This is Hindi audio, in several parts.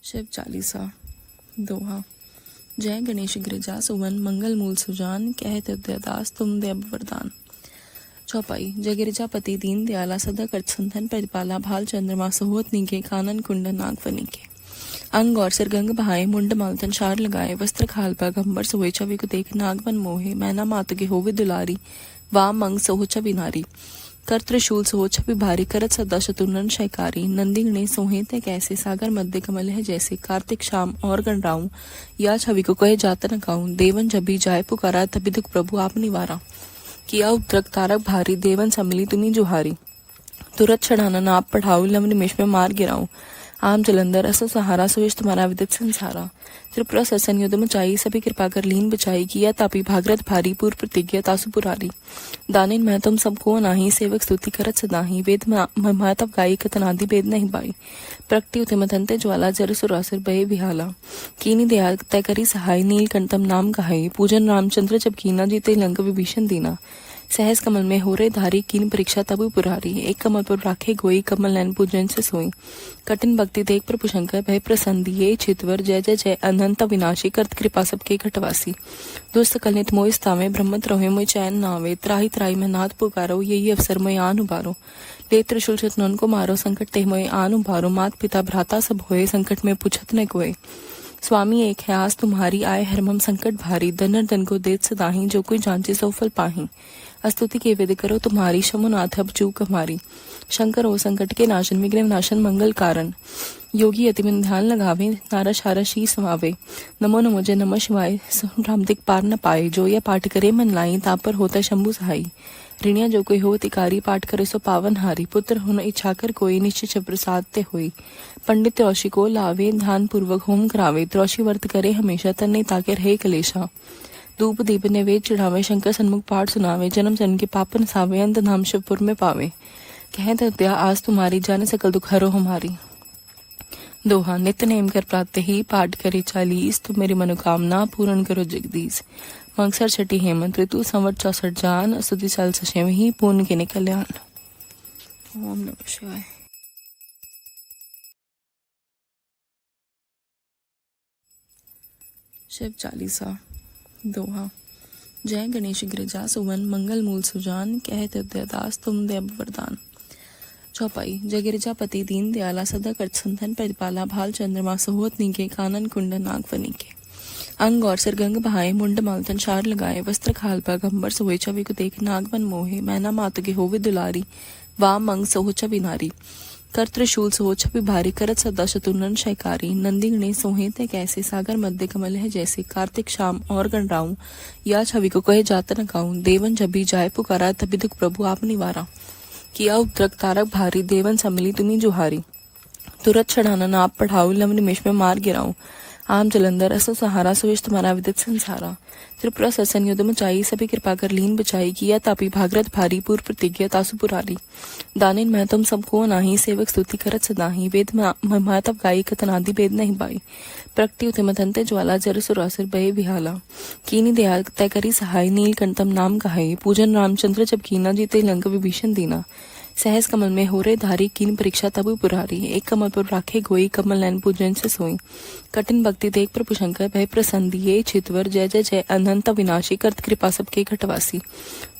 शिव चालीसा दोहा। जय गणेश गिरिजा सुवन मंगल मूल सुजान, कहते उदयदास तुम देव वरदान। चौपाई। जय गिरिजापति दीन दयाला, सदा कर संतन प्रतिपाला, भाल चंद्रमा सोहोत नीके, कानन कुंडन नागफनी के। अंग और सिर गंग बहाए, मुंड मालतन शार लगाए, वस्त्र खाल पर गंबर सोए, छवि को देख नागवन मोहे, मैना मात के होवे दुलारी, वाम अंग सोह छवि नारी। कर त्रिशूल सोह छवि भारी, करत सदा शत्रुनन शयकारी, नंदी गणेश सोहे ते कैसे, सागर मध्य कमल है जैसे, कार्तिक शाम और गणराऊं, या छवि को कहे जात न गाऊं। देवन जबी जाय पुकारा, तभी दुख प्रभु आप निवारा, किया उद्रक तारक भारी, देवन सम्मिली तुम्ही जुहारी। तुरत छड़ाना नाप पढ़ाऊ, लम निमिष में मार गिराऊं, आम जलंधर असो सहारा, सुविश तुम्हारा विदित संसारा। त्रिपुरा ससन युद्ध मचाई, सभी कृपा कर लीन बचाई, किया तापी भागरथ भारी, पूर्व प्रतिज्ञा तासु पुरारी। दानिन मैं तुम सबको नाही, सेवक स्तुति करत सदाही, वेद महतव गाई, कथनादि भेद नहीं बाई। प्रकटी उते मतंते ज्वाला, जर सुरासुर भय विहाला, कीनी दया तय करी सहाय, नीलकंठम नाम कहाई। पूजन रामचंद्र जब कीना, जीते लंक विभीषण दीना, सहस कमल में हो रे धारी, कीन परीक्षा तबु पुरारी। एक कमल पर राखे गोई, कमल नैन पूजन से सोई, कठिन भक्ति देख प्रभु शंकर, भय प्रसन्न दिए चितवर। जय जय जय अनंत विनाशी, करत कृपा सबके घटवासी। दुष्ट कलनित मोहि स्थावे, ब्रह्मत रहे मोहि चैन नावे, त्राहि त्राहि में नाथ पुकारो, यही अवसर मोहि आन उबारो। ले त्रिशूल शत्रुन को मारो, संकट ते मोहि आन उबारो, मात पिता भ्राता सब होए, संकट में पूछत न कोय। स्वामी एक है आस तुम्हारी, आए हरमम संकट भारी, धनर धन को देत सदाही, जो कोई जांचे सो फल पाही। स्तुति के वेद करो तुम्हारी, शमुनाथ अब चूक हमारी। शंकर हो संकट के नाशन, विघ्न नाशन मंगल कारण। योगी अति में ध्यान लगावे, नारा शारा शीस समावे। नमो नमो जय नमः शिवाय, राम दिक पार न पाए, जो यह पाठ करे मन लाई, तापर होता शंभु सहाई। ऋणिया जो कोई हो तिकारी, पाठ करे सो पावन हारी, पुत्र होना इच्छा कर कोई, निश्चित प्रसाद ते होई। पंडित त्रोषी को लावे, ध्यान पूर्वक होम करावे, त्रोषी व्रत करे हमेशा, तन नहीं ताके रहे कलेशा। धूप दीप नैवेद्य चढ़ावे, शंकर सन्मुख पाठ सुनावे, जन्म जन्म के पाप नसावे, अंत धाम शिवपुर में पावे। कहत हत्या आज तुम्हारी, जाने सकल दुख हरो हमारी। दोहा। नित्य नेम कर प्रातः ही, पाठ करे 40, तुम मेरी मनोकामना पूर्ण करो जगदीश। मंगसर छठी हेमंत ऋतु, संवत 64 जान, स्तुति साल सशेमहि, पूर्ण के कल्याण। ओम नमः शिवाय। शिव चालीसा दोहा। जय गणेश गिरिजा सुवन मंगल मूल सुजान, कहते उदयदास तुम देव वरदान। चौपाई। जय गिरिजापति दीन दयाला, सदा कर संतन प्रतिपाला, भाल चंद्रमा सोहोत नीके, कानन कुंडन नागफनी के। अंग और सिर गंग बहाए, मुंड मालतन शार लगाए, वस्त्र खाल पर गंबर सोए, छवि को देख नागवन मोहे, मैना मात के होवे दुलारी, वाम अंग सोह छवि नारी। कर त्रिशूल सोह छवि भारी, करत सदा शत्रुनन शयकारी, नंदी गणेश सोहे ते कैसे, सागर मध्य कमल है जैसे, कार्तिक शाम और गणराऊं, या छवि को कहे जात न गाऊं। देवन जबी जाय पुकारा, तभी दुख प्रभु आप निवारा, किया उद्रक तारक भारी, देवन सम्मिली तुम्ही जुहारी। तुरत छड़ाना नाप पढ़ाऊ, लम निमिष में मार गिराऊं, आम जलंधर असो सहारा, सुविश तुम्हारा विदित संसारा। त्रिपुरा ससन युद्ध मचाई, सभी कृपा कर लीन बचाई, किया तापी भागरथ भारी, पूर्व प्रतिज्ञा तासु पुरारी। दानिन मैं तुम सबको नाही, सेवक स्तुति करत सदाही, वेद महतव गाई, कथनादि भेद नहीं बाई। प्रकटी उते मतंते ज्वाला, जर सुरासुर भय विहाला, कीनी दया तय करी सहाय, नीलकंठम नाम कहाई। पूजन रामचंद्र जब कीना, जीते लंक विभीषण दीना, सहस कमल में हो रे धारी, कीन परीक्षा तबु पुरारी। एक कमल पर राखे गोई, कमल नैन पूजन से सोई, कठिन भक्ति देख प्रभु शंकर, भय प्रसन्न दिए चितवर। जय जय जय अनंत विनाशी, करत कृपा सबके घटवासी।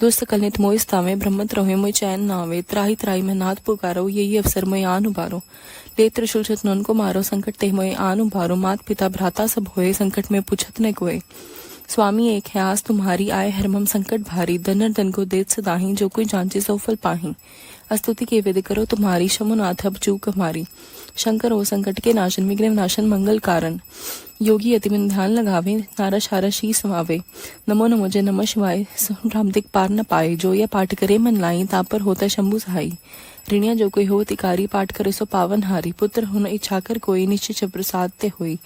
दुष्ट कलनित मोहि स्थावे, ब्रह्मत रहे मोहि चैन नावे, त्राहि त्राहि में नाथ पुकारो, यही अवसर मोहि आन उबारो। ले त्रिशूल शत्रुन को मारो, संकट ते मोहि आन उबारो, मात पिता भ्राता सब होए, संकट में पूछत न कोय। स्वामी एक है आस तुम्हारी, आए हरमम संकट भारी, धनर धन को देत सदाही, जो कोई जांचे सो फल पाही। स्तुति के वेद करो तुम्हारी, शमुनाथ अब चूक हमारी। शंकर हो संकट के नाशन, विघ्न नाशन मंगल कारण। योगी अति में ध्यान लगावे, नारा शारा शीस समावे। नमो नमो जय नमः शिवाय, राम दिक पार न पाए, जो यह पाठ करे मन लाई, तापर होता शंभु सहाई। ऋणिया जो कोई हो तिकारी, पाठ करे सो पावन हारी, पुत्र होना इच्छा कर कोई, निश्चित प्रसाद ते होई।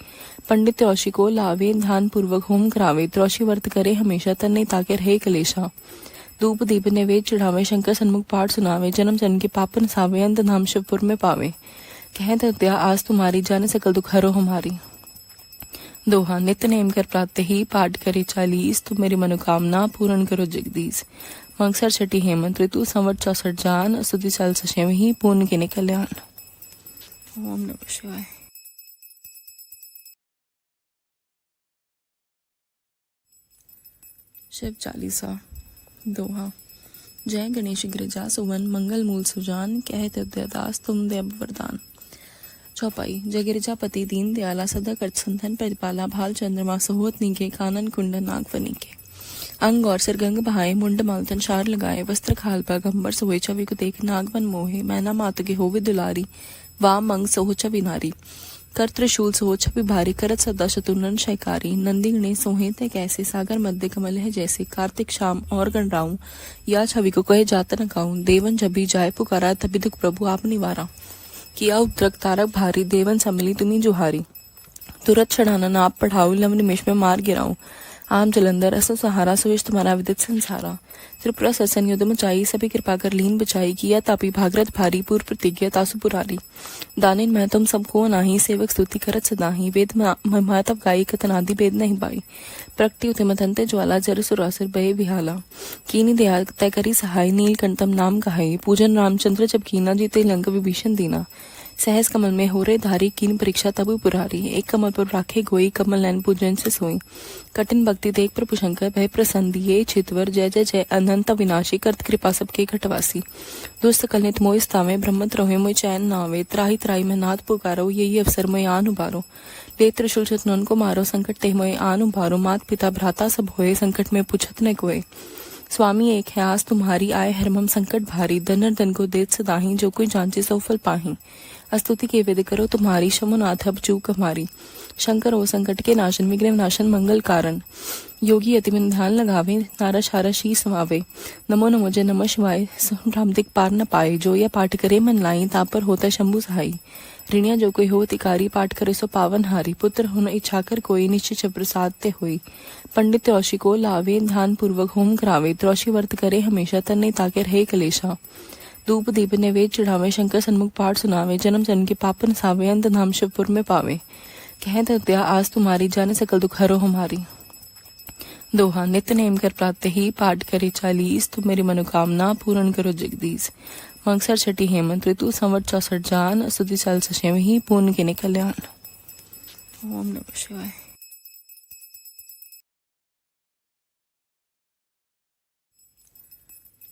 पंडित त्रोषी को लावे, ध्यान पूर्वक होम करावे, त्रोषी व्रत करे हमेशा, तन नहीं ताके रहे कलेशा। धूप दीप नैवेद्य चढ़ावे, शंकर सन्मुख पाठ सुनावे, जन्म जन्म के पाप नसावे, अंत धाम शिवपुर में पावे। कहत हत्या आज तुम्हारी, जाने सकल दुख हरो हमारी। दोहा। नित्य नेम कर प्रातः ही, पाठ करे 40, तुम मेरी मनोकामना पूर्ण करो जगदीश। मंगसर छठी हेमंत ऋतु, संवत 64 जान, स्तुति साल सशेमहि, पूर्ण के कल्याण। ओम नमः शिवाय। शिव चालीसा दोहा। जय गणेश गिरिजा सुवन मंगल मूल सुजान, कहते उदयदास तुम दे अब वरदान। चौपाई। जय गिरिजापति दीन दयाला सदा कर संतन प्रतिपाला, भाल चंद्रमा सोहोत नीके, कानन कुंडन नागफनी के। अंग और सिर गंग बहाए, मुंड मालतन शार लगाए, वस्त्र खाल पर गंबर सोए, छवि को देख नागवन मोहे, मैना मात के होवे दुलारी, वाम अंग सोहो छवि नारी। कर त्रिशूल सोहो छवि भारी, करत सदा शत्रुनन शयकारी, नंदी गणे सोहे ते कैसे, सागर मध्य कमल है जैसे, कार्तिक शाम और गणराऊं, या छवि को कहे जात न काऊं। देवन जब भी जाय पुकारा, तभी दुख प्रभु आप निवारा। किया उपद्रक तारक भारी, देवन सम्मिली तुम्ही जुहारी। तुरत छड़ाना नाप पढ़ाऊ, लव निमेश में मार गिराऊं। आम जलंधर असो सहारा, सुविश तुम्हारा विदित संसारा। त्रिपुरा ससन युद्ध मचाई, सभी कृपा कर लीन बचाई, किया तापी भागरथ भारी, पूर्व प्रतिज्ञा तासु पुरारी। दानिन मैं तुम सबको नाही, सेवक स्तुति करत सदाही, वेद महतव गाई, कतनादि भेद नहीं बाई। प्रगति उते मतंते ज्वाला, जर सुरासुर भय विहाला, कीनी दया तय करी सहाय, नीलकंठम नाम कहाई। पूजन रामचंद्र जब कीना, जीते लंक विभीषण दीना। सहस कमल में हो रे धारी, कीन परीक्षा तब पुरारी। एक कमल पर राखे गोई, कमल नैन पूजन से सोई। कठिन भक्ति देख प्रभु शंकर, भय प्रसन्न दिए छितवर, जय जय जय अनंत विनाशी, करत कृपा सबके घटवासी। दुष्ट कलनित मोहि स्थावे, ब्रह्मत रहे मोहि चैन नावे, त्राही त्राही में नाथ पुकारो, यही अवसर मोहि आन उबारो। ले त्रिशूल शत्रुन को मारो, संकट ते मोहि आन उबारो। मात पिता भ्राता सब होए, संकट में पूछत न कोय। स्वामी एक है आस तुम्हारी, आए हरमम संकट भारी, धनर धन को देत सदाही, जो कोई जांचे सो फल पाही। स्तुति के वेद करो तुम्हारी, शमुनाथ अब चूक हमारी। शंकर ओ संकट के नाशन, विघ्न नाशन मंगल कारण। योगी अति में ध्यान लगावे, नारा शारा शीस समावे। नमो नमो जय नमः शिवाय, राम दिक पार न पाए, जो यह पाठ करे मन लाई, तापर होता शंभु सहाई। ऋणिया जो कोई हो तिकारी, पाठ करे सो पावन हारी। पुत्र होना इच्छा कर कोई, निश्चय प्रसाद ते होई। पंडित त्रोषी को लावे, ध्यान पूर्वक होम करावे, त्रोषी व्रत करे हमेशा, तन्ने ताके रहे कलेशा। धूप दीप ने वेद चढ़ावे, शंकर सन्मुख पाठ सुनावे, जन्म जन्म के पापन सावे, अंत धाम शिवपुर में पावे। कहते दया आज तुम्हारी, जाने सकल दुख हरो हमारी। दोहा। नित्य नेम कर प्रातः ही, पाठ करे चालीस, तुम मेरी मनोकामना पूर्ण करो जगदीश। मंगसर छठी हेमंत ऋतु, संवत 64 जान, स्तुति साल सशेम ही, पूर्ण के कल्याण। ओम नमः शिवाय।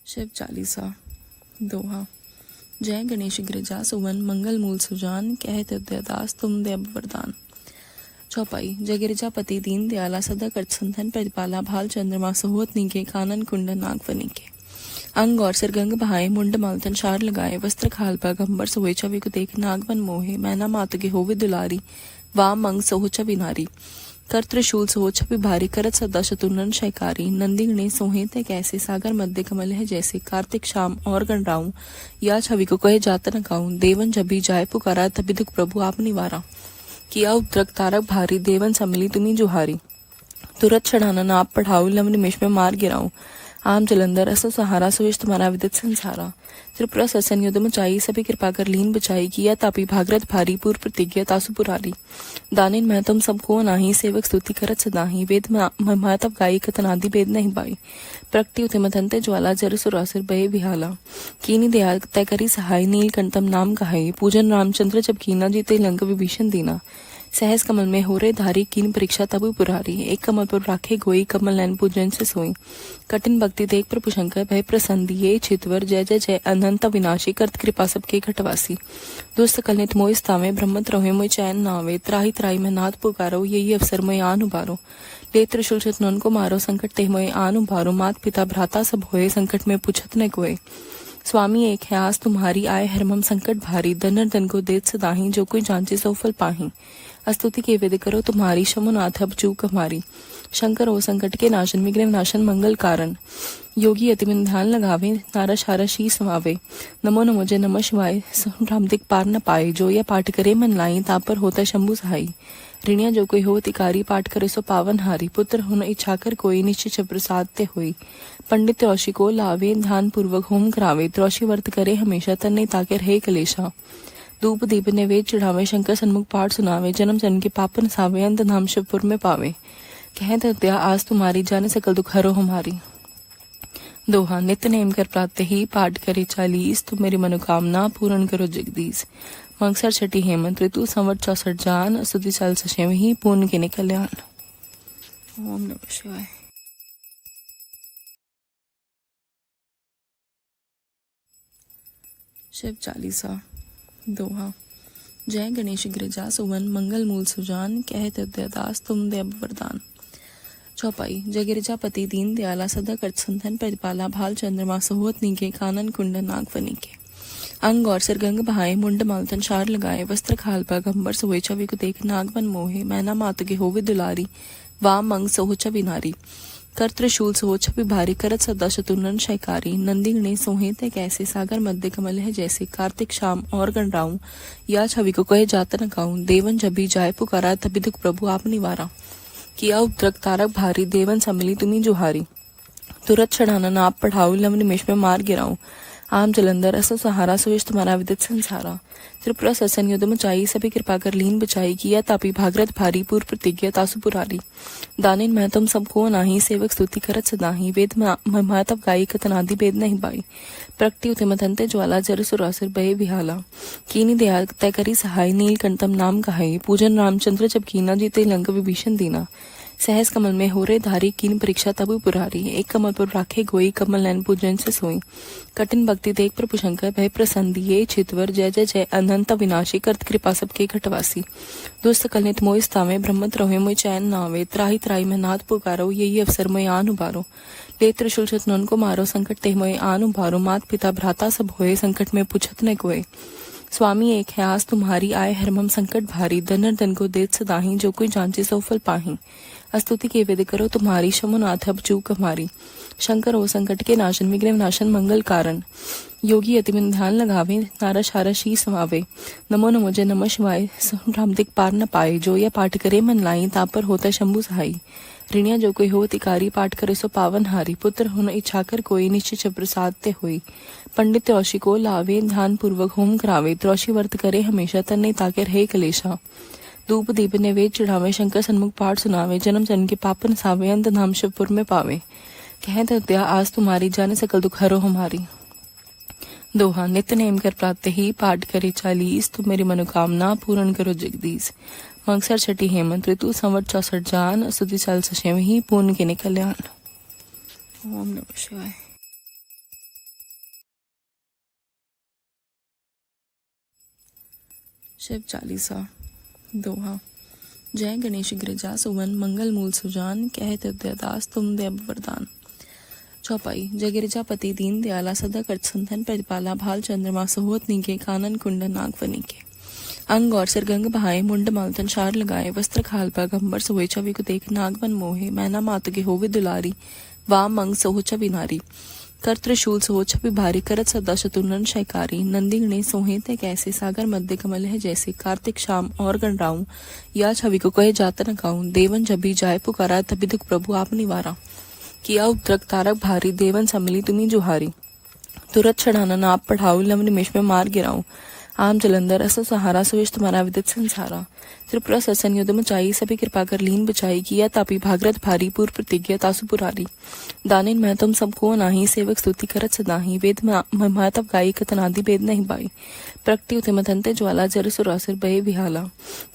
शिव चालीसा दोहा। जय गणेश गिरिजा सुवन मंगल मूल सुजान, कहते उदयदास तुम दे अब वरदान। चौपाई। जय गिरिजापति दीन दयाला सदा कर संतन प्रतिपाला, भाल चंद्रमा सोहोत नीके, कानन कुंडन नागफनी के। अंग और सिर गंग बहाए, मुंड मालतन शार लगाए, वस्त्र खाल पर गंबर सोए, छवि को देख नागवन मोहे, मैना मात के होवे दुलारी, वाम अंग सोहो छवि नारी। कर त्रिशूल सोहो छवि भारी, करत सदा शत्रुनन शयकारी। नंदी गणे सोहे ते कैसे, सागर मध्य कमल है जैसे, कार्तिक शाम और गणराऊं, या छवि को कहे जात न काऊं। देवन जब भी जाय पुकारा, तभी दुख प्रभु आप निवारा। किया उपद्रक तारक भारी, देवन सम्मिली तुम्ही जुहारी। तुरत छड़ाना नाप पढ़ाऊ, लव निमेश में मार गिराऊं। आम जलंधर असो सहारा, सुविश तुम्हारा विदित संसारा। त्रिपुरा ससन युद्ध मचाई, सभी कृपा कर लीन बचाई, किया तापी भागरथ भारी, पूर्व प्रतिज्ञा तासु पुरारी। दानिन मैं तुम सबको नाही, सेवक स्तुति करत सदाही, वेद महतव गाई, कतनादि भेद नहीं बाई। प्रगति उते मतंते ज्वाला, जर सुरासुर भय विहाला, कीनी दया तय करी सहाय, नीलकंठम नाम कहाई। पूजन रामचंद्र जब कीना, जीते लंक विभीषण दीना। सहस कमल में हो रे धारी, कीन परीक्षा तब पुरारी। एक कमल पर राखे गोई, कमल नैन पूजन से सोई। कठिन भक्ति देख प्रभु शंकर, भय प्रसन्न दिए छितवर, जय जय जय अनंत विनाशी, करत कृपा सबके घटवासी। दुष्ट कलनित मोहि स्थावे, ब्रह्मत रहे मोहि चैन नावे, त्राही त्राही में नाथ पुकारो, यही अवसर मोहि आन उबारो। ले त्रिशूल शत्रुन को मारो, संकट ते मोहि आन उबारो। मात पिता भ्राता सब होए, संकट में पूछत न कोय। स्वामी एक है आस तुम्हारी, आए हरमम संकट भारी, धनर धन को देत सदाही, जो कोई जांचे सो फल पाही। स्तुति के वेद करो तुम्हारी, शमुनाथ अब चूक हमारी। शंकर ओ संकट के नाशन, विघ्न नाशन मंगल कारण। योगी अति में ध्यान लगावे, नारा शारा शीस समावे। नमो नमो जय नमः शिवाय, राम दिक पार न पाए, जो यह पाठ करे मन लाई, तापर होता शंभु सहाई। ऋणिया जो कोई हो तिकारी, पाठ करे सो पावन हारी। पुत्र होना इच्छा कर कोई, निश्चय प्रसाद ते होई। पंडित त्रोषी को लावे, ध्यान पूर्वक होम करावे, त्रोषी व्रत करे हमेशा, तन्ने ताके रहे कलेशा। धूप दीप ने वेद चढ़ावे, शंकर सन्मुख पाठ सुनावे, जन्म जन्म के पापन सावे, अंत धाम शिवपुर में पावे। कहते दया आज तुम्हारी, जाने सकल दुख हरो हमारी। दोहा। नित्य नेम कर प्रातः ही, पाठ करे चालीस, तुम मेरी मनोकामना पूर्ण करो जगदीश। मंगसर छठी हेमंत ऋतु, संवत 64 जान, स्तुति साल सशेम ही, पूर्ण के कल्याण। ओम नमः शिवाय। शिव चालीसा दोहा। जय गणेश गिरिजा सुवन मंगल मूल सुजान, कहत दास तुम दे अब वरदान। चौपाई। जय गिरिजापति दीन दयाला सदा कर संतन प्रतिपाला, भाल चंद्रमा सोहत नीके, कानन कुंडन नागफनी के। अंग और सिर गंग बहाए, मुंड मालतन शार लगाए, वस्त्र खाल पर गंबर सोए, छवि को देख नागवन मोहे, मैना मात के होवे दुलारी, वाम अंग सोह छवि नारी। कर त्रिशूल सोह छवि भारी, करत सदा शतुनन शयकारी। नंदी गणे सोहे ते कैसे, सागर मध्य कमल है जैसे, कार्तिक शाम और गणराऊं, या छवि को कहे जात न काऊं। देवन जबी जाय पुकारा, तभी दुख प्रभु आप निवारा। किया उद्रक तारक भारी, देवन सम्मिली तुम्ही जुहारी। तुरत चढ़ाना नाप पढ़ाऊ, लव निमेश में मार गिराऊं। आम जलंधर असो सहारा, सुविश तुम्हारा विदित संसारा। त्रिपुरा ससन युद्ध मचाई, सभी कृपा कर लीन बचाई। किया तापी भागरथ भारी, पूर्व प्रतिज्ञा तासु पुरारी। दानिन मैं तुम सबको नाही, सेवक स्तुति करत सदाही। वेद मैं तब गाई, कतनादि भेद नहीं बाई। प्रकटी उते मतंते ज्वाला, जर सुरासुर भय विहाला। कीनी दया तय करी सहाय, नीलकंठम नाम कहाई। पूजन रामचंद्र जब कीना, जीते लंक विभीषण दीना। सहस कमल में हो रे धारी, कीन परीक्षा तबु पुरारी। एक कमल पर राखे गोई, कमल नैन पूजन से सोई। कठिन भक्ति देख प्रभु शंकर, भय प्रसन्न दिए छितवर। जय जय जय अनंत विनाशी, करत कृपा सबके घटवासी। दुष्ट कलनित मोहि स्थावे, ब्रह्मत रहे मोहि चैन नावे। त्राही त्राही मैं नाथ पुकारो, यही अवसर मैं आन उबारो। ले त्रिशूल शत्रुन को मारो, संकट ते मोहि आन उबारो। मात पिता भ्राता सब होए, संकट में पूछत न कोय। स्वामी एक है आस तुम्हारी, आए हरमम संकट भारी। धनर धन को देत सदाही, जो कोई जांचे सो फल पाही। स्तुति के वेद करो तुम्हारी, शमुनाथ अब चूक हमारी। शंकर हो संकट के नाशन, विघ्न नाशन मंगल कारण। योगी अति में ध्यान लगावे, नारस हारस ही समावे। नमो नमो जय नमः शिवाय, राम दिक पार न पाए। जो यह पाठ करे मन लाई, तापर होता शंभु सहाई। ऋणिया जो कोई हो तिकारी, पाठ करे सो पावन हारी। पुत्र होना इच्छा कर कोई, निश्चय प्रसाद ते होई। पंडित त्रोषी को लावे, ध्यान पूर्वक होम करावे। त्रोषी व्रत करे हमेशा, तन नहीं ताके रहे कलेशा। धूप दीप नैवेद्य चढ़ावे, शंकर सन्मुख पाठ सुनावे। जन्म जन्म के पाप नसावे, अंत धाम शिवपुर में पावे। कहत हत्या आज तुम्हारी, जाने सकल दुख हरो हमारी। दोहा। नित्य नेम कर प्रातः ही, पाठ करे 40। तुम मेरी मनोकामना पूर्ण करो जगदीश। मंगसर छठी हेमंत ऋतु, संवत 64 जान। स्तुति साल सशेम ही, पूर्ण के कल्याण। ओम नमः शिवाय। शिव चालीसा दोहा। जय गणेश गिरिजा सुवन मंगल मूल सुजान, कहत दास तुम दे अब वरदान। चौपाई। जय गिरिजापति दीन दयाला सदा कर संतन प्रतिपाला, भाल चंद्रमा सोहत नीके, कानन कुंडन नागफनी के। अंग और सिर गंग बहाए, मुंड मालतन शार लगाए। वस्त्र खाल पर गंबर सोए, छवि को देख नागवन मोहे। मैना मात के होवे दुलारी, वाम अंग सोह छवि नारी। कर त्रिशूल सोह छवि भारी, करत सदा शतुनन शयकारी। नंदी गणे सोहे ते कैसे, सागर मध्य कमल है जैसे। कार्तिक शाम और गणराऊं, या छवि को कहे जात न काऊं। देवन जबी जाय पुकारा, तभी दुख प्रभु आप निवारा। किया उद्रक तारक भारी, देवन सम्मिली तुम्ही जुहारी। तुरत चढ़ाना नाप पढ़ाऊ, लव निमेश में मार गिराऊं। आम जलंधर असो सहारा, सुविश तुम्हारा विदित संसारा। त्रिपुरा ससन युद्ध मचाई, सभी कृपा कर लीन बचाई। किया तापी भागरथ भारी, पूर्व प्रतिज्ञा तासु पुरारी। दानिन मैं तुम सबको नाही, सेवक स्तुति करत सदाही। वेद मैं तब गाई, कतनादि भेद नहीं बाई। प्रकटी उते मतंते ज्वाला, जर सुरासुर भय विहाला।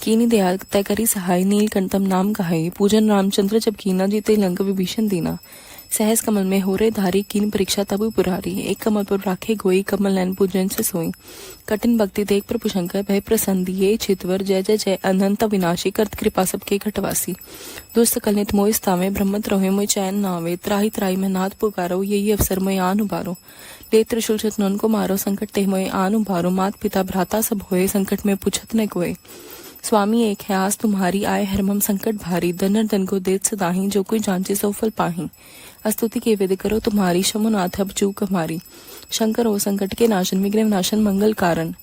कीनी दया तय करी सहाय, नीलकंठम नाम कहाई। पूजन रामचंद्र जब कीना, जीते लंक विभीषण दीना। सहस कमल में हो रे धारी, कीन परीक्षा तबु पुरारी। एक कमल पर राखे गोई, कमल नैन पूजन से सोई। कठिन भक्ति देख प्रभु शंकर, भय प्रसन्न दिए छितवर। जय जय जय अनंत विनाशी, करत कृपा सबके घटवासी। दुष्ट कलनित मोहि स्थावे, ब्रह्मत रहे मोहि चैन नावे। त्राही त्राही मैं नाथ पुकारो, यही अवसर मैं आन उबारो। ले त्रिशूल शत्रुन को मारो, संकट ते मोहि आन उबारो। मात पिता भ्राता सब होए, संकट में पूछत न कोय। स्वामी एक है आस तुम्हारी, आए हरमम संकट भारी। धनर धन को देत सदाही, जो कोई जांचे सो फल पाही। स्तुति के वेद करो तुम्हारी, शमुनाथ अब चूक हमारी। शंकर हो संकट के नाशन, विघ्न नाशन मंगल कारण।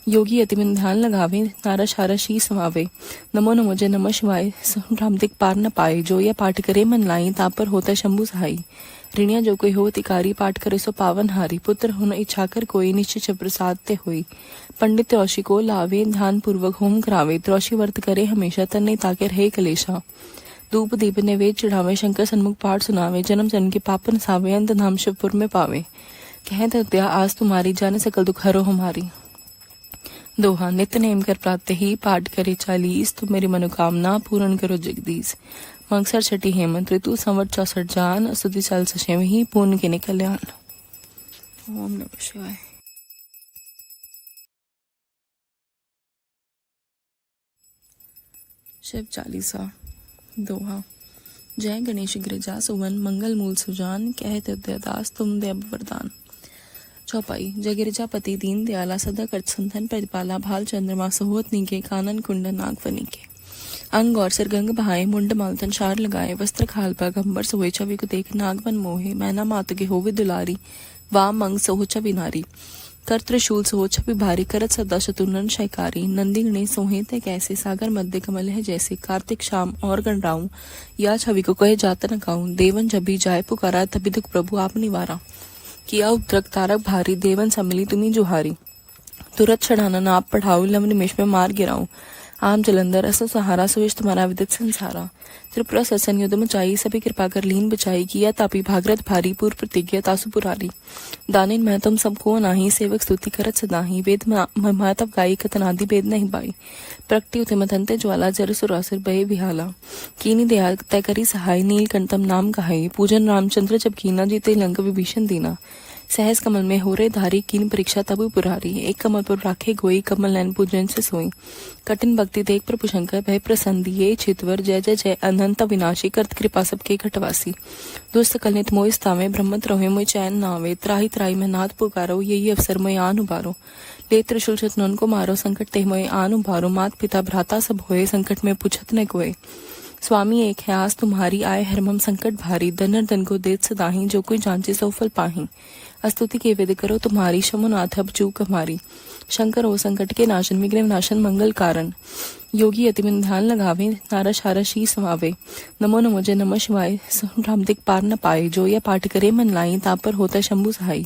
योगी अति में ध्यान लगावे, नारस हारस ही समावे। नमो नमो जय नमः शिवाय, राम दिक पार न पाए। जो यह पाठ करे मन लाई, तापर होता शंभु सहाई। ऋणिया जो कोई हो तिकारी, पाठ करे सो पावन हारी। पुत्र होना इच्छा कर कोई, निश्चय प्रसाद ते होई। पंडित त्रोषी को लावे, ध्यान पूर्वक होम करावे। त्रोषी व्रत करे हमेशा, तन नहीं ताके रहे कलेशा। धूप दीप नैवेद्य चढ़ावे, शंकर सन्मुख पाठ सुनावे। जन्म जन्म के पाप नसावे, अंत धाम शिवपुर में पावे। कहत हत्या आज तुम्हारी, जाने सकल दुख हरो हमारी। दोहा। नित्य नेम कर प्रातः ही, पाठ करे 40। तुम मेरी मनोकामना पूर्ण करो जगदीश। मंगसर छठी हेमंत ऋतु, संवत 64 जान। स्तुति साल सशेम ही, पूर्ण के कल्याण। ओम नमः शिवाय। शिव चालीसा दोहा। जय गणेश गिरिजा सुवन मंगल मूल सुजान, कहते उदयदास तुम दे अब वरदान। चौपाई। जय गिरिजापति दीन दयाला सदा कर संतन प्रतिपाला, भाल चंद्रमा सोहत नीके, कानन कुंडन नागफनी के। अंग और सिर गंग बहाए, मुंड मालतन शार लगाए, वस्त्र खाल पर गंबर सोए, छवि को देख नागवन मोहे, मैना मात के होवे दुलारी, वाम अंग सोह छवि नारी। कर त्रिशूल सोह छवि भारी, करत सदा शत्रुनन शयकारी, नंदी गणेश सोहे ते कैसे, सागर मध्य कमल है जैसे, कार्तिक शाम और गणराऊं, या छवि को कहे जात न गाऊं। देवन जबी जाय पुकारा, तभी दुख प्रभु आप निवारा, किया उद्रक तारक भारी, देवन सम्मिली तुम्ही जुहारी। तुरत छड़ाना नाप पढ़ाऊ, लम निमेश में मार गिराऊं, आम जलंधर असो सहारा, सुविश तुम्हारा विदित संसारा। त्रिपुरा ससन युद्ध मचाई, सभी कृपा कर लीन बचाई, किया तापी भागरथ भारी, पूर्व प्रतिज्ञा तासु पुरारी। दानिन मैं तुम सबको नाही, सेवक स्तुति करत सदाही, वेद महतव गाई, कतनादि वेद नहीं बाई। प्रकटी उते मतंते ज्वाला, जर सुरासुर भय विहाला, कीनी दयाल तय करी सहाय, नीलकंठम नाम कहाई। पूजन रामचंद्र जब कीना, जीते लंक विभीषण दीना, सहस कमल में हो रे धारी, कीन परीक्षा तबु पुरारी। एक कमल पर राखे गोई, कमल नैन पूजन से सोई, कठिन भक्ति देख प्रभु शंकर भय प्रसन्न दिए, चितवर जय जय जय अनंत विनाशी, करत कृपा सबके घटवासी। दुष्ट कलनित मोहि स्थावे, ब्रह्मत रहे मोहि चैन नावे, त्राही त्राही में नाथ पुकारो, यही अवसर मोहि आन उबारो। ले त्रिशूल शत्रुन को मारो, संकट ते मोहि आन उबारो, मात पिता भ्राता सब होए, संकट में पूछत न कोय। स्वामी एक है आस तुम्हारी, आए हरमम संकट भारी, धनर धन को देत सदाही, जो कोई जांचे सो फल पाही। स्तुति के वेद करो तुम्हारी, शमुनाथ अब चूक हमारी। शंकर हो संकट के नाशन, विघ्न नाशन मंगल कारण। योगी अति में ध्यान लगावे, नारा शारा शीस समावे। नमो नमो जय नमः शिवाय, राम दिक पार न पाए, जो यह पाठ करे मन लाई, ताप पर होता शंभु सहाई।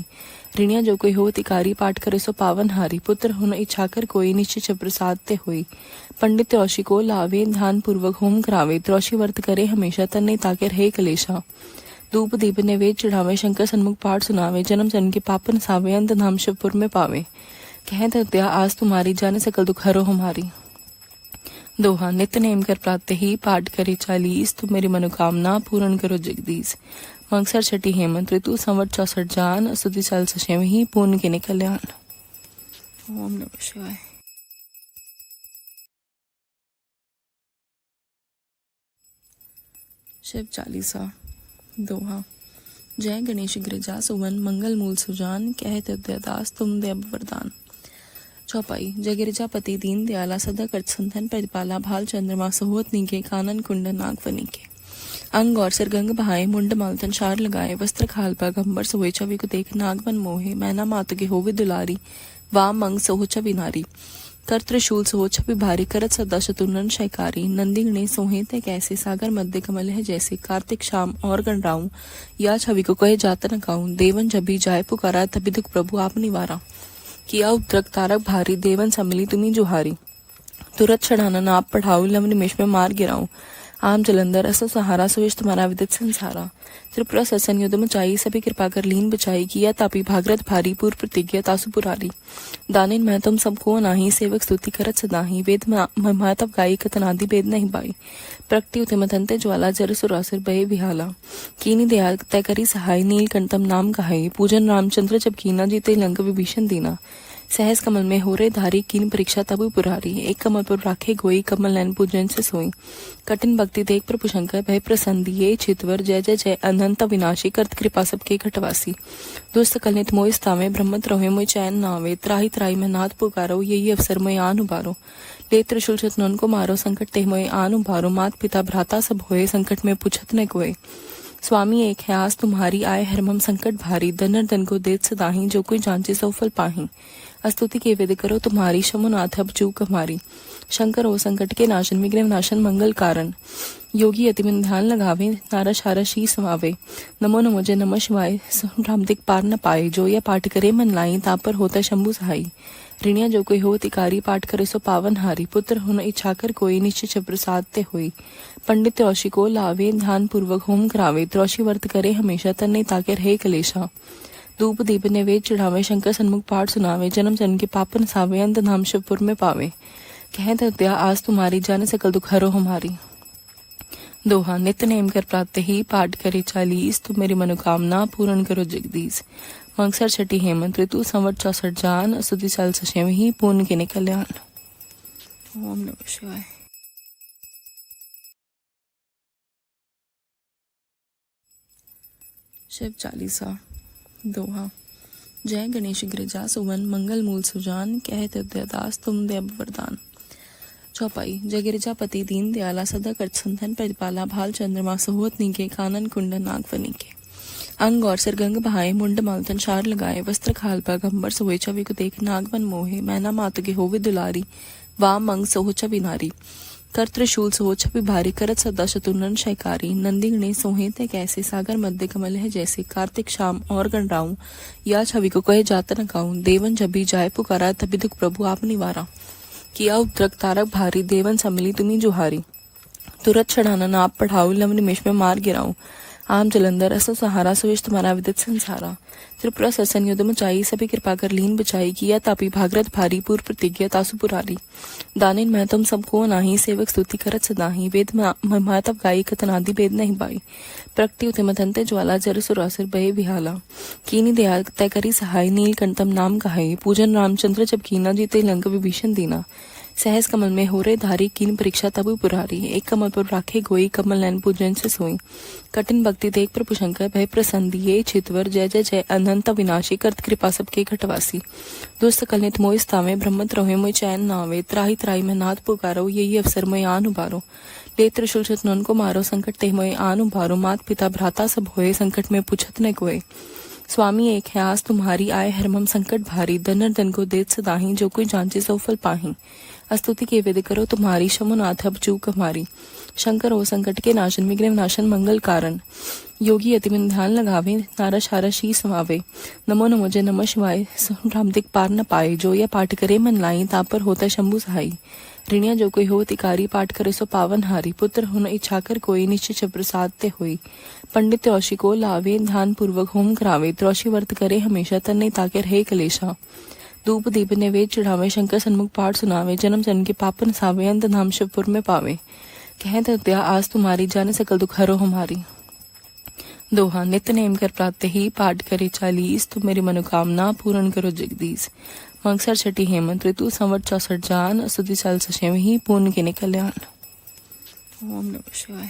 ऋणिया जो कोई हो तिकारी, पाठ करे सो पावन हारी, पुत्र होना इच्छा कर कोई, निश्चित प्रसाद ते होई। पंडित त्रोषी को लावे, ध्यान पूर्वक होम करावे, त्रोषी व्रत करे हमेशा, तन नहीं ताके रहे कलेशा। धूप दीप नैवेद्य चढ़ावे, शंकर सन्मुख पाठ सुनावे, जन्म जन्म के पापन सावे, अंत धाम शिवपुर में पावे। कहते हत्या आज तुम्हारी, जाने सकल दुख हरो हमारी। दोहा। नित्य नेम कर प्रातः ही, पाठ करे चालीस, तुम मेरी मनोकामना पूर्ण करो जगदीश। मगसर छठी हेमंत ऋतु, संवत 64 जान, स्तुति साल सशेमहि, पूर्ण के कल्याण। ओम नमः शिवाय। शिव चालीसा दोहा। जय गणेश गिरिजा सुवन मंगल मूल सुजान, कहते उदयदास तुम दे अब वरदान। चौपाई। जय गिरिजापति दीन दयाला सदा कर संतन प्रतिपाला, भाल चंद्रमा सोहत नीके, कानन कुंडन नागफनी के। अंग और सिर गंग बहाए, मुंड मालतन शार लगाए, वस्त्र खाल पर गंबर सोए, छवि को देख नागवन मोहे, मैना मात के होवे दुलारी, वाम अंग सोह छवि नारी। कर त्रिशूल सोह छवि भारी, करत सदा शत्रुनन शयकारी, नंदी गणेश सोहे ते कैसे, सागर मध्य कमल है जैसे, कार्तिक शाम और गणराऊं, या छवि को कहे जात न गाऊं। देवन जबी जाय पुकारा, तभी दुख प्रभु आप निवारा, किया उद्रक तारक भारी, देवन सम्मिली तुम्ही जुहारी। तुरत छड़ाना नाप पढ़ाऊ, लम निमेश में मार गिराऊं, आम जलंधर असो सहारा, सुविश तुम्हारा विदित संसारा। त्रिपुरा ससन युद्ध मचाई, सभी कृपा कर लीन बचाई, किया तापी भागरथ भारी, पूर्व प्रतिज्ञा तासु पुरारी। दानिन मैं तुम सबको नाही, सेवक स्तुति करत सदाही, वेद महतव गाई, कतनादि वेद नहीं बाई। प्रकटी उते मतंते ज्वाला, जर सुरासुर भय विहाला, कीनी दयाल तय करी सहाय, नीलकंठम नाम कहाई। पूजन रामचंद्र जब कीना, जीते लंक विभीषण दीना, सहस कमल में हो रे धारी, कीन परीक्षा तबु पुरारी। एक कमल पर राखे गोई, कमल नैन पूजन से सोई, कठिन भक्ति देख प्रभु शंकर भय प्रसन्न दिए, चितवर जय जय जय अनंत विनाशी, करत कृपा सबके घटवासी। दुष्ट कलनित मोहि स्थावे, ब्रह्मत रहे मोहि चैन नावे, त्राही त्राही में नाथ पुकारो, यही अवसर मोहि आन उबारो। ले त्रिशूल शत्रुन को मारो, संकट ते मोहि आन उबारो, मात पिता भ्राता सब होए, संकट में पूछत न कोय। स्वामी एक है आस तुम्हारी, आए हरमम संकट भारी, धनर धन को देत सदाही, जो कोई जांचे सो फल पाही। स्तुति के वेद करो तुम्हारी, शमुनाथ अब चूक हमारी। शंकर हो संकट के नाशन, विघ्न नाशन मंगल कारण। योगी अति में ध्यान लगावे, नारा शारा शीस समावे। नमो नमो जय नमः शिवाय, राम दिक पार न पाए, जो यह पाठ करे मन लाई, ताप पर होता शंभु सहाई। ऋणिया जो कोई हो तिकारी, पाठ करे सो पावन हारी, पुत्र होना इच्छा कर कोई, निश्चित प्रसाद ते होई। पंडित त्रोषी को लावे, ध्यान पूर्वक होम करावे, त्रोषी व्रत करे हमेशा, तन नहीं ताके रहे कलेशा। धूप दीप नैवेद्य चढ़ावे, शंकर सन्मुख पाठ सुनावे, जन्म जन्म के पापन सावे, अंत धाम शिवपुर में पावे। कहते हत्या आज तुम्हारी, जाने सकल दुख हरो हमारी। दोहा। नित्य नेम कर प्रातः ही, पाठ करे चालीस, तुम मेरी मनोकामना पूर्ण करो जगदीश। मगसर छठी हेमंत ऋतु, संवत 64 जान, स्तुति साल सशेमहि, पूर्ण के कल्याण। ओम नमः शिवाय। शिव चालीसा दोहा। जय गणेश गिरिजा सुवन मंगल मूल सुजान, कहते उदयदास तुम दे अब वरदान। चौपाई। जय गिरिजापति दीन दयाला सदा करत संतन प्रतिपाला, भाल चंद्रमा सोहत नीके, कानन कुंडन नागफनी के। अंग और सिर गंग बहाए, मुंड मालतन शार लगाए, वस्त्र खाल पर गंबर सोए, छवि को देख नागवन मोहे, मैना मात के होवे दुलारी, वाम अंग सोह छवि नारी, कर त्रिशूल सोह छवि भारी, करत सदा शत्रुनन शयकारी, नंदी गणे सोहे ते कैसे, सागर मध्य कमल है जैसे, कार्तिक शाम और गणराऊं, या छवि को कहे जात न गाऊं, देवन जब भी जाए पुकारा, तभी दुख प्रभु आप निवारा, किया उपद्रक तारक भारी, देवन सम्मिली तुम्ही जुहारी, तुरत चढ़ाना नाप पढ़ाऊ, लव निमेश में मार गिराऊं, आम जलंधर असो सहारा, सुविश तुम्हारा विदित संसारा, त्रिपुरा सरसन युद्ध मचाई, सभी कृपा कर लीन बचाई, किया तापी भागरथ भारी, पूर्व प्रतिज्ञा तासु पुरारी, दानिन मैं तुम सबको नाही, सेवक स्तुति करत सदाही, वेद महतव गाई, कतनादि भेद नहीं बाई, प्रकटी उते मतंते ज्वाला, जर सुरासुर भय विहाला, कीनी दया तय करी सहाय, नीलकंठम नाम कहाई, पूजन रामचंद्र जब कीना, जीते लंक विभीषण दीना, सहस कमल में हो रे धारी, कीन परीक्षा तबु पुरारी, एक कमल पर राखे गोई, कमल नैन पूजन से सोई, कठिन भक्ति देख प्रभु शंकर भय प्रसन्न दिए, छितवर जय जय जय अनंत विनाशी, करत कृपा सबके घटवासी, दुष्ट कलनित मोहि स्थावे, ब्रह्मत रहे मोहि चैन नावे, त्राही त्राही में नाथ पुकारो, यही अवसर मोहि आन उबारो, ले त्रिशूल शत्रुन को मारो, संकट ते मोहि आन उबारो, मात पिता भ्राता सब होए, संकट में पूछत न कोय, स्वामी एक है आस तुम्हारी, आए हरमम संकट भारी, दनर दन को देत सदाही, जो कोई जांचे सो फल पाही, स्तुति के वेद करो तुम्हारी, शमुनाथ अब चूक हमारी, शंकर हो संकट के नाशन, विघ्न नाशन मंगल कारण, योगी अति में ध्यान लगावे, नारा शारा शीस समावे, नमो नमो जय नमः शिवाय, राम दिक पार न पाए, जो यह पाठ करे मन लाई, तापर होता शंभु सहाई, ऋणिया जो कोई हो तिकारी, पाठ करे सो पावन हारी, पुत्र होना इच्छा कर कोई, निश्चय प्रसाद ते होई, पंडित त्रोषी को लावे, ध्यान पूर्वक होम करावे, त्रोषी व्रत करे हमेशा, तन नहीं ताके रहे कलेशा, धूप दीप ने वेद चढ़ावे, शंकर सन्मुख पाठ सुनावे, जन्म जन्म के पापन सावे, अंत धाम शिवपुर में पावे, कहते दया आज तुम्हारी, जाने सकल दुख हरो हमारी। दोहा। नित्य नेम कर प्रातः ही, पाठ करे 40, तुम मेरी मनोकामना पूर्ण करो जगदीश, मंगसर छठी हेमंत ऋतु, संवत 64 जान, स्तुति साल सशेम ही, पूर्ण के कल्याण। ओम नमः शिवाय।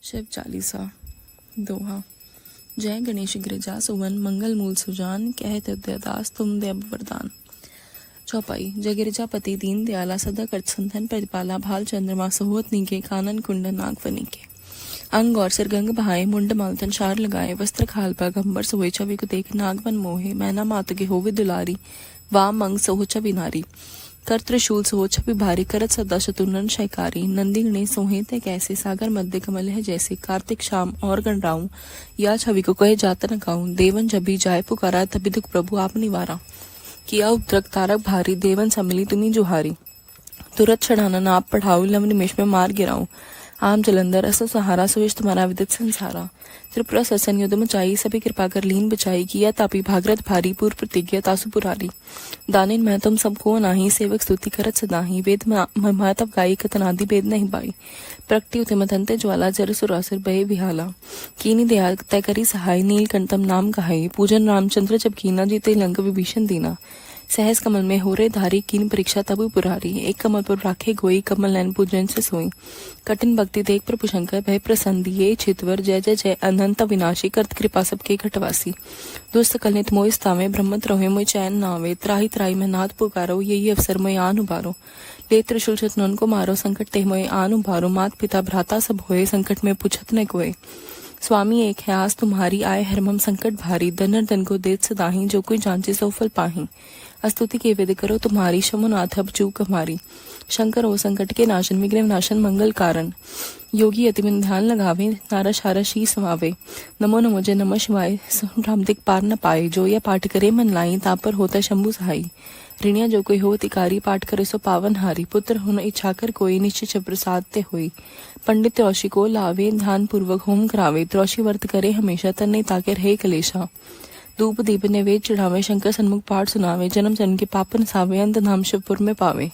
शिव चालीसा दोहा। जय गणेश गिरिजा सुवन मंगल मूल सुजान, कहते उदयदास तुम दे अब वरदान। चौपाई। जय गिरिजापति दीन दयाला सदा करत संतन प्रतिपाला, भाल चंद्रमा सोहत नीके, कानन कुंडन नागफनी के। अंग और सिर गंग बहाए, मुंड मालतन शार लगाए, वस्त्र खाल पर गंबर सोए, छवि को देख नागवन मोहे, मैना मात के होवे दुलारी, वाम अंग सोह छवि नारी, कर त्रिशूल सोह छवि भारी, करत सदा शत्रुनन शयकारी, नंदी गणे सोहे ते कैसे, सागर मध्य कमल है जैसे, कार्तिक शाम और गणराऊं, या छवि को कहे जात न गाऊं, देवन जब भी जाए पुकारा, तभी दुख प्रभु आप निवारा, किया उपद्रक तारक भारी, देवन सम्मिली तुम्ही जुहारी, तुरत चढ़ाना नाप पढ़ाऊ, लव निमेश में मार गिराऊं, आम जलंधर असो सहारा, सुविश तुम्हारा विदित संसारा, त्रिपुरा सरसन युद्ध मचाई, सभी कृपा कर लीन बचाई, किया तापी भागरथ भारी, पूर्व प्रतिज्ञा तासु पुरारी, दानिन मैं तुम सबको नाही, सेवक स्तुति करत सदाही, वेद महतव गाई, कतनादि भेद नहीं बाई, प्रकटी उते मतंते ज्वाला, जर सुरासुर भय विहाला, कीनी दया तय करी सहाय, नीलकंठम नाम कहाई, पूजन रामचंद्र जब कीना, जीते लंक विभीषण दीना, सहस कमल में हो रे धारी, कीन परीक्षा तबु पुरारी, एक कमल पर राखे गोई, कमल नैन पूजन से सोई, कठिन भक्ति देख प्रभु शंकर भय प्रसन्न दिए, छितवर जय जय जय अनंत विनाशी, करत कृपा सबके घटवासी, दुष्ट कलनित मोहि स्थावे, ब्रह्मत रहे मोहि चैन नावे, त्राही त्राही में नाथ पुकारो, यही अवसर मोहि आन उबारो, ले त्रिशूल शत्रुन को मारो, संकट ते मोहि आन उबारो, मात पिता भ्राता सब होए, संकट में पूछत न कोय, स्वामी एक है आस तुम्हारी, आए हरमम संकट भारी, दनर दन को देत सदाही, जो कोई जांचे सो फल पाही, स्तुति के वेद करो तुम्हारी, शमुनाथ अब चूक हमारी, शंकर हो संकट के नाशन, विघ्न नाशन मंगल कारण, योगी अति में ध्यान लगावे, नारा शारा शीस समावे, नमो नमो जय नमः शिवाय, राम दिक पार न पाए, जो यह पाठ करे मन लाई, तापर होता शंभु सहाई, ऋणिया जो कोई हो तिकारी, पाठ करे सो पावन हारी, पुत्र होना इच्छा कर कोई, निश्चय प्रसाद ते होई, पंडित त्रोषी को लावे, ध्यान पूर्वक होम करावे, त्रोषी व्रत करे हमेशा, तन नहीं ताके रहे कलेशा, धूप दीप ने वेद चढ़ावे, शंकर सन्मुख पाठ सुनावे, जन्म जन्म के पापन सावे, अंत धाम शिवपुर में पावे,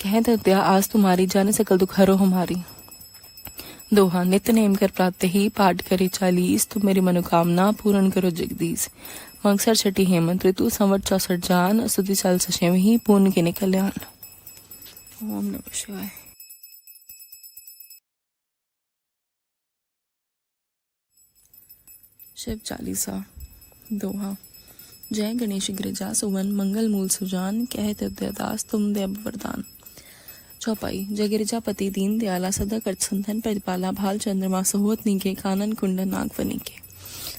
कहते दया आज तुम्हारी, जाने सकल दुख हरो हमारी। दोहा। नित्य नेम कर प्रातः ही, पाठ करे 40, तुम मेरी मनोकामना पूर्ण करो जगदीश, मंगसर छठी हेमंत ऋतु, संवत 64 जान, स्तुति साल सशेम ही, पूर्ण के कल्याण। ओम नमः शिवाय। शिव चालीसा दोहा। जय गणेश गिरिजा सुवन मंगल मूल सुजान, कहत उदयदास तुम दे अब वरदान। चौपाई। जय गिरिजापति दीन दयाला सदा कर संतन प्रतिपाला, भाल चंद्रमा सोहत नीके, कानन कुंडन नागफनी के।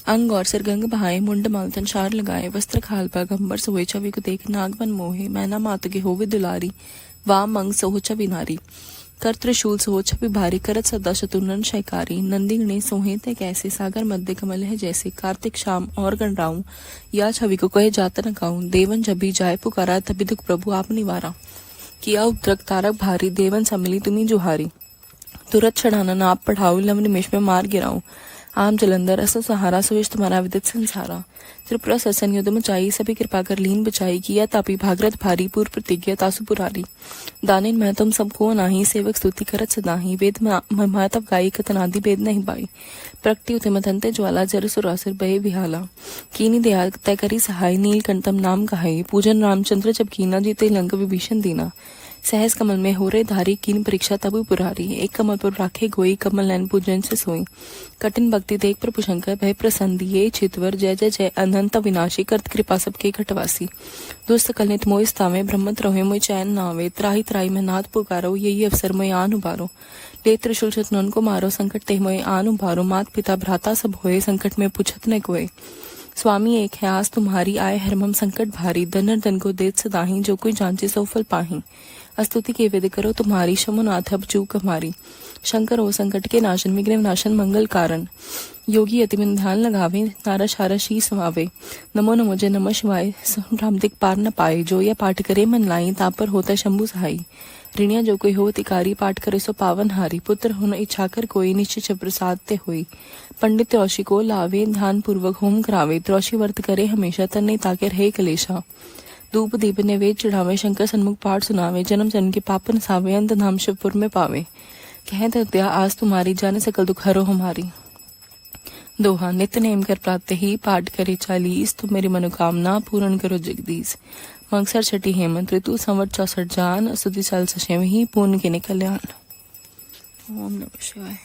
अंग और सिर गंग बहाए, मुंड मालतन शार लगाए, वस्त्र खाल पर गंबर सोए, छवि को देख नागवन मोहे, मैना मात के होवे दुलारी, वाम अंग सोह छवि नारी, कर त्रिशूल सोह छवि भारी, करत सदा शतुनन शयकारी, नंदी गणे सोहे ते कैसे, सागर मध्य कमल है जैसे, कार्तिक शाम और गणराऊं, या छवि को कहे जात न काऊं, देवन जबी जाय पुकारा, तभी दुख प्रभु आप निवारा, किया उद्रक तारक भारी, देवन सम्मिली तुम्ही जुहारी, तुरत छड़ाना नाप पढ़ाऊ, लव निमिष में मार गिराऊं, आम जलंधर असो सहारा, सुविश तुम्हारा विदित संसारा, त्रिपुरा ससन युद्ध मचाई, सभी कृपा कर लीन बचाई, किया तापी भागरथ भारी, पूर्व प्रतिज्ञा तासु पुरारी, दानिन मैं तुम सबको नाही, सेवक स्तुति करत सदाही, वेद महतव गाई, कथनादि भेद नहीं बाई, प्रकटी उते मतंते ज्वाला, जर सुरासुर बहे विहाला, कीनी दया तय करी सहाय, नीलकंठम नाम कहाई, पूजन रामचंद्र जब कीना, जीते लंक विभीषण दीना, सहस कमल में हो रे धारी, कीन परीक्षा तबु पुरारी, एक कमल पर राखे गोई, कमल नैन पूजन से सोई, कठिन भक्ति देख प्रभु शंकर भय प्रसन्न दिए, चितवर जय जय जय अनंत विनाशी, करत कृपा सबके घटवासी, दुष्ट कलनित मोय स्थावे, ब्रह्मत रहे मोय चैन नावे, त्राही त्राही में नाथ पुकारो, यही अवसर मोय आन उबारो, ले त्रिशूल शत्रुन को मारो, संकट ते मोय आन उबारो, मात पिता भ्राता सब होए, संकट में पूछत न कोय, स्वामी एक है आस तुम्हारी, आए हरमम संकट भारी, धनर धन को देत सदाही, जो कोई जांचे सो फल पाही, स्तुति के वेद करो तुम्हारी, शमुनाथ अब चूक हमारी, शंकर हो संकट के नाशन, विघ्न नाशन मंगल कारण, योगी अति में ध्यान लगावे, नारस हारस ही समावे, नमो नमो जय नमः शिवाय, राम दिक पार न पाए, जो यह पाठ करे मन लाई, तापर होता शंभु सहाई, ऋणिया जो कोई हो तिकारी, पाठ करे सो पावन हारी, पुत्र होना इच्छा कर कोई, निश्चय प्रसाद ते होई, पंडित त्रोषी को लावे, ध्यान पूर्वक होम करावे, त्रोषी व्रत करे हमेशा, तन नहीं ताके रहे कलेशा, धूप दीप नैवेद्य चढ़ावे, शंकर सन्मुख पाठ सुनावे, जन्म जन्म के पाप नसावे, अंत धाम शिवपुर में पावे, कहते दया आज तुम्हारी, जाने सकल दुख हरो हमारी। दोहा। नित्य नेम कर प्रातः ही, पाठ करे 40, तुम मेरी मनोकामना पूर्ण करो जगदीश, मगसर छठी हेमंत ऋतु, संवत 64 जान, स्तुति साल सशेम ही, पूर्ण के कल्याण। ओम नमः शिवाय।